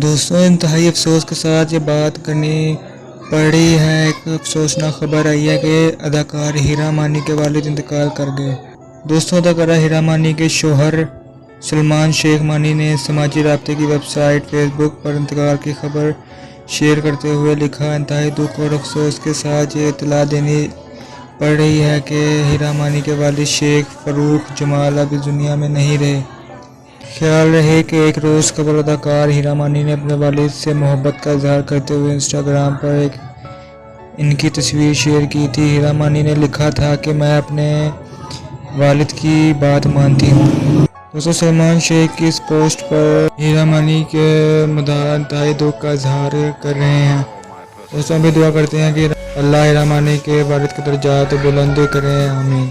دوستوں انتہائی افسوس کے ساتھ یہ بات کرنی پڑی ہے، ایک افسوسناک خبر آئی ہے کہ اداکار ہیرا مانی کے والد انتقال کر گئے۔ دوستوں اداکارہ ہیرا مانی کے شوہر سلمان شیخ مانی نے سماجی رابطے کی ویب سائٹ فیس بک پر انتقال کی خبر شیئر کرتے ہوئے لکھا، انتہائی دکھ اور افسوس کے ساتھ یہ اطلاع دینی پڑ رہی ہے کہ ہیرا مانی کے والد شیخ فاروق جمال اب اس دنیا میں نہیں رہے۔ خیال رہے کہ ایک روز قبل اداکار ہیرا مانی نے اپنے والد سے محبت کا اظہار کرتے ہوئے انسٹاگرام پر ان کی تصویر شیئر کی تھی۔ ہیرا مانی نے لکھا تھا کہ میں اپنے والد کی بات مانتی ہوں۔ دوستوں سلمان شیخ کی اس پوسٹ پر ہیرا مانی کے مداح انتہائی دکھ کا اظہار کر رہے ہیں۔ دوستوں ہم بھی دعا کرتے ہیں کہ اللہ ہیرا مانی کے والد کے درجات بلند کرے، آمین۔